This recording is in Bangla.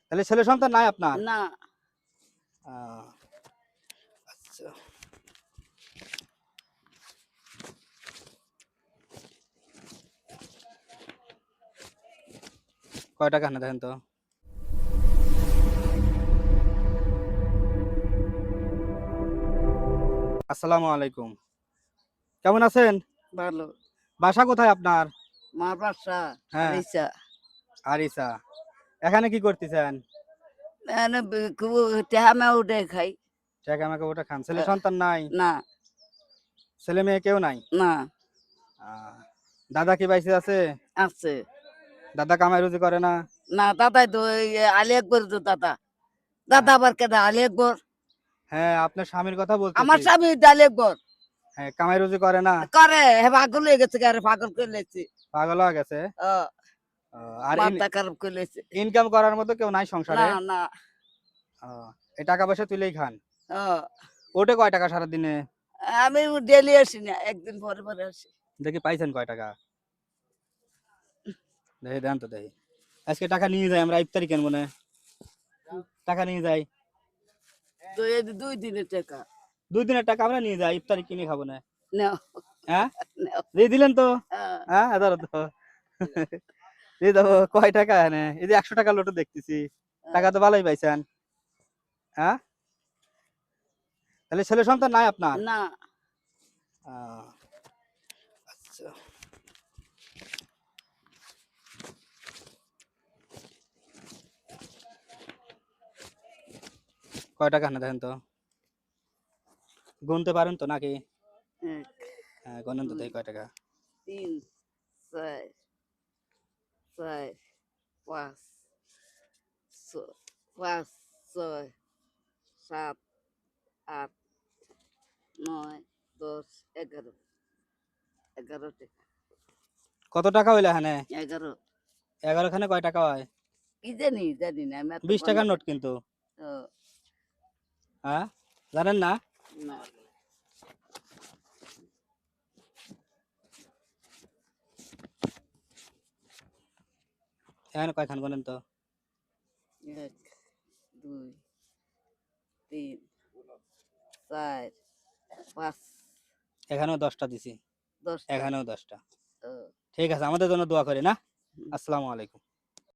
তাহলে ছেলে সন্তান নাই আপনার? না। আচ্ছা, কয় টাকা না দেখেন তো। আসসালামু আলাইকুম, কেমন আছেন? ভালো। বাসা কোথায় আপনার? মা বাসা হ্যাঁ, আরিসা। আরিসা। এখানে কি করতেছেন? এনে টেহামে উঠে খাই। টাকা আমাকে ওটা খান। ছেলে আহ, সন্তান নাই? না। ছেলে মেয়ে কেউ নাই? না। আহ, দাদা কি বাইসে আছে? আছে। দাদা কামাই রুজি করে না? না দাদাই তো আলী আকবর তো দাদা। দাদা আবার কেদা আলী আকবর? হ্যাঁ, আপনার স্বামীর কথা আমার বলতেছি। স্বামী আলী আকবর। হ্যাঁ, কামাই রুজি করে না? করে হে পাগল হয়ে গেছে, আরে পাগল করে লেছে। পাগল হয়ে গেছে। আর মাথা খারাপ করে লেছে। ইনকাম করার মতো কেউ নাই না সংসারে? না। এই টাকা পয়সা তুলেই খান। আহ, ওটে কয় টাকা সারাদিনে? আমি ডেলি আসি না, একদিন পরে পরে আসি। দেখি পাইছেন কয় টাকা? দেখি দেন তো দেখি। আজকে টাকা নিয়ে যাই, আমরা ইফতারি কেন মনে টাকা নিয়ে যাই। তো এই 2 দিনের টাকা। 2 দিনের টাকা আমরা নিয়ে যাই, ইফতারি কিনে খাবো না। নাও হ্যাঁ, নাও। দিয়ে দিলেন তো। আহ, হ্যাঁ, ধরো তো। দিয়ে দেবো। কয় টাকা এনে? এই যে 100 টাকা লোটো দেখতেছি, টাকা তো ভালোই পাইছেন। হ্যাঁ, তাহলে ছেলে সন্তান নাই আপনার? না। আহ, আচ্ছা, কয় টাকা না দেখেন তো। গুনতে পারেন তো নাকি? 1 হ্যাঁ, গনেন তো 2 দেখি কয় টাকা। 3 4 4 5 5 6 7 8 9 10 11 11 টাকা। কত টাকা হইলো এখানে? 11। 11 খানে কয় টাকা হয়? কি জানি না, আমি এত 20 টাকার গণনা নোট কিন্তু। ও, হ্যাঁ, জানেন না? না। এখানে কয়খান গনেন তো। 1 2 3 4 5 এখানেও 10টা দিছি, 10টা। এখানেও 10টা। ও। ঠিক আছে, আমাদের জন্য দোয়া করে না। আসসালামু আলাইকুম।